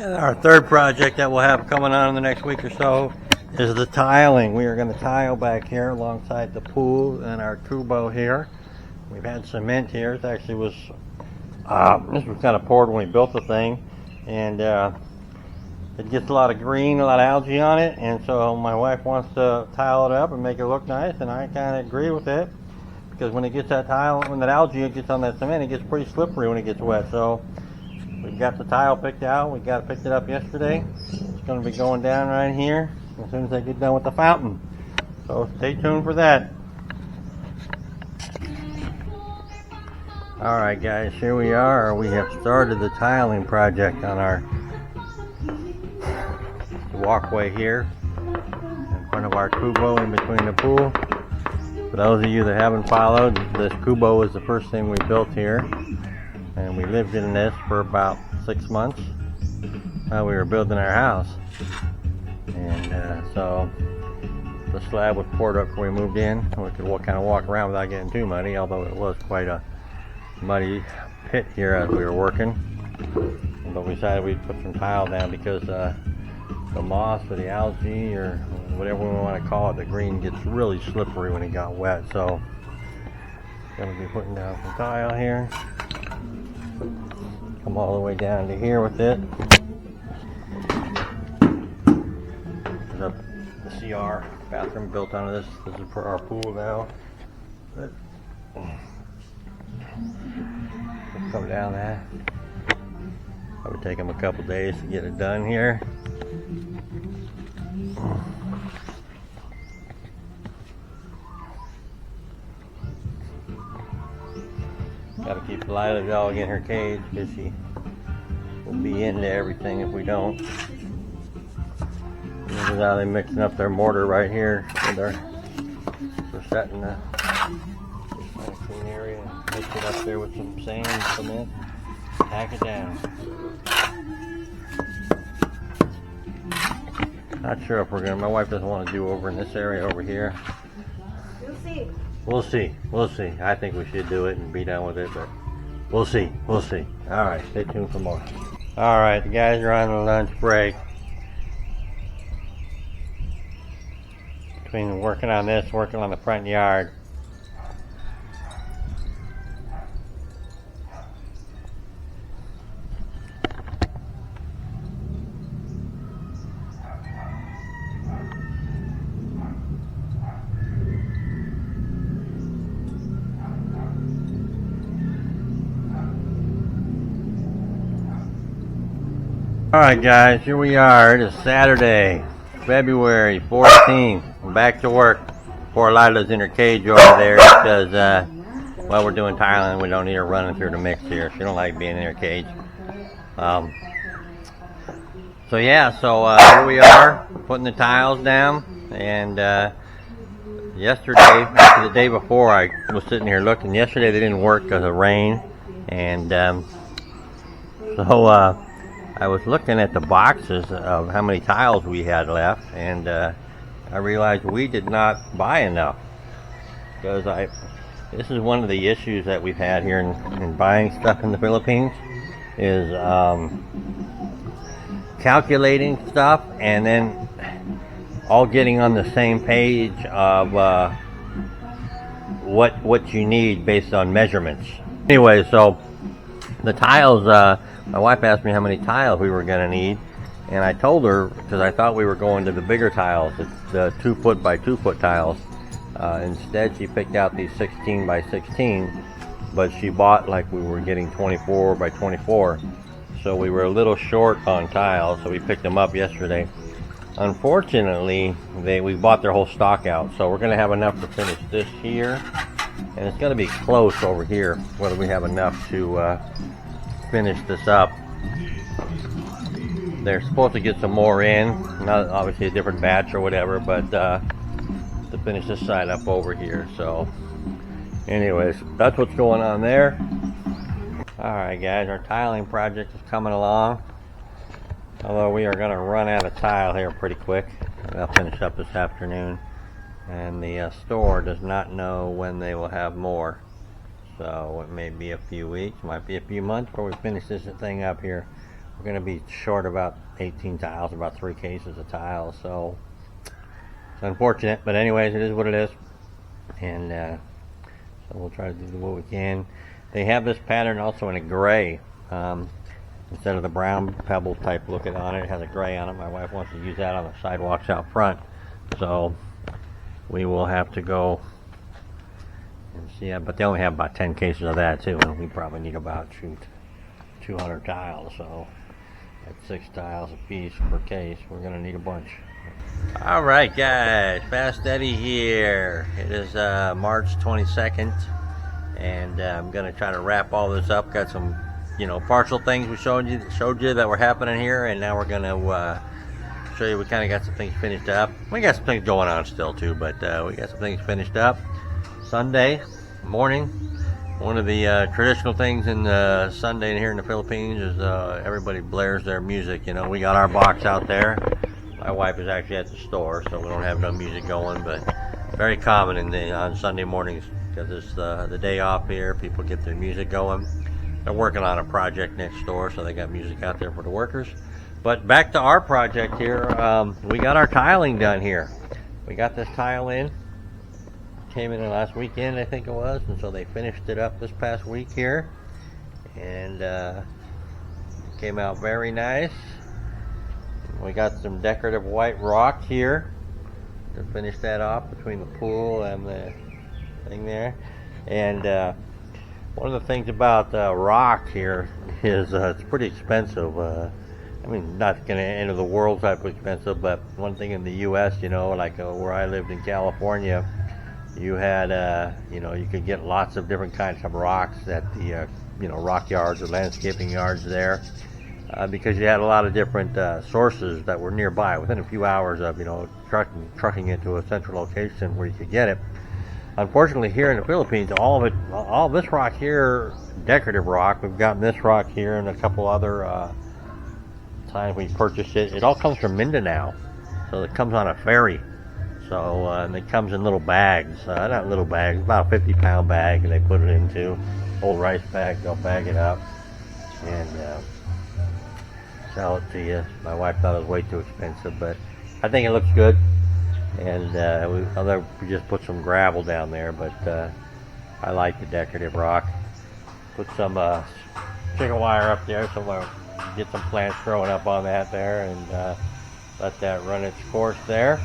And our third project that we'll have coming on in the next week or so is the tiling. We are going to tile back here alongside the pool and our kubo here. We've had cement here. It actually was, this was kind of poured when we built the thing, and it gets a lot of green, a lot of algae on it, and so my wife wants to tile it up and make it look nice, and I kind of agree with it, because when it gets that tile, when that algae gets on that cement, it gets pretty slippery when it gets wet. So we've got the tile picked out. We picked it up yesterday. It's going to be going down right here as soon as I get done with the fountain. So stay tuned for that. Alright guys, here we are. We have started the tiling project on our walkway here in front of our kubo in between the pool. For those of you that haven't followed, this kubo was the first thing we built here, and we lived in this for about 6 months while we were building our house. And so the slab was poured up before we moved in. We could kind of walk around without getting too muddy, although it was quite a muddy pit here as we were working. But we decided we'd put some tile down because the moss or the algae or whatever we want to call it, the green gets really slippery when it got wet. So going to be putting down some tile here. Come all the way down to here with it. There's the CR bathroom built onto this. This is for our pool now. But we'll come down that. It would take them a couple days to get it done here. Got to keep Lila dog in her cage because she will be into everything if we don't. This is how they're mixing up their mortar right here. For setting the clean area. Mix it up there with some sand and cement. Pack it down. Not sure if we're gonna. My wife doesn't want to do over in this area over here. You'll see. We'll see. We'll see. I think we should do it and be done with it, but we'll see. We'll see. All right. Stay tuned for more. All right. The guys are on a lunch break. Between working on this, working on the front yard. Alright guys, here we are. It is Saturday, February 14th. I'm back to work. Poor Lila's in her cage over there because, well, we're doing tiling. We don't need her running through the mix here. She don't like being in her cage. So yeah, here we are, putting the tiles down. And yesterday, actually the day before, I was sitting here looking. Yesterday they didn't work because of rain. And I was looking at the boxes of how many tiles we had left, and I realized we did not buy enough. Because this is one of the issues that we've had here in buying stuff in the Philippines, is calculating stuff and then all getting on the same page of what you need based on measurements. Anyway, so the tiles, my wife asked me how many tiles we were going to need, and I told her, because I thought we were going to the bigger tiles, it's the 2 foot by 2 foot tiles. Instead she picked out these 16 by 16, but she bought like we were getting 24 by 24, so we were a little short on tiles, so we picked them up yesterday. Unfortunately, we bought their whole stock out, so we're going to have enough to finish this here, and it's going to be close over here whether we have enough to finish this up. They're supposed to get some more in, not obviously a different batch or whatever, but to finish this side up over here. So anyways, that's what's going on there. Alright guys, our tiling project is coming along, although we are going to run out of tile here pretty quick. I'll finish up this afternoon, and the store does not know when they will have more. So it may be a few weeks, might be a few months before we finish this thing up here. we're going to be short about 18 tiles, about 3 cases of tiles, so it's unfortunate, but anyways, it is what it is, and so we'll try to do what we can. They have this pattern also in a gray, instead of the brown pebble type looking on it. It has a gray on it. My wife wants to use that on the sidewalks out front, so we will have to go and see it, but they only have about 10 cases of that too, and we probably need about 200 tiles, so at 6 tiles a piece per case, we're going to need a bunch. Alright guys, Fast Eddie here. It is March 22nd, and I'm going to try to wrap all this up. Got some, partial things we showed you that were happening here, and now we're going to show you we kind of got some things finished up. We got some things going on still too, but we got some things finished up. Sunday morning, one of the traditional things in Sunday here in the Philippines is everybody blares their music. We got our box out there. My wife is actually at the store, so we don't have no music going, but very common on Sunday mornings, because it's the day off here. People get their music going. They're working on a project next door, so they got music out there for the workers. But back to our project here, we got our tiling done here. We got this tile in. Came in last weekend, I think it was, and so they finished it up this past week here, and came out very nice. We got some decorative white rock here to finish that off between the pool and the thing there. And one of the things about rock here is it's pretty expensive. I mean, not going to enter the world type of expensive, but one thing in the U.S., like where I lived in California, you had, you could get lots of different kinds of rocks at the, rock yards or landscaping yards there, because you had a lot of different sources that were nearby, within a few hours of, trucking it to a central location where you could get it. Unfortunately, here in the Philippines, all of this rock here, decorative rock, we've gotten this rock here and a couple other times we purchased it. It all comes from Mindanao, so it comes on a ferry. So, and it comes in little bags, not little bags, about a 50-pound bag, and they put it into old rice bags. They'll bag it up and sell it to you. My wife thought it was way too expensive, but I think it looks good. And we just put some gravel down there, but I like the decorative rock. Put some chicken wire up there, so get some plants growing up on that there, and let that run its course there.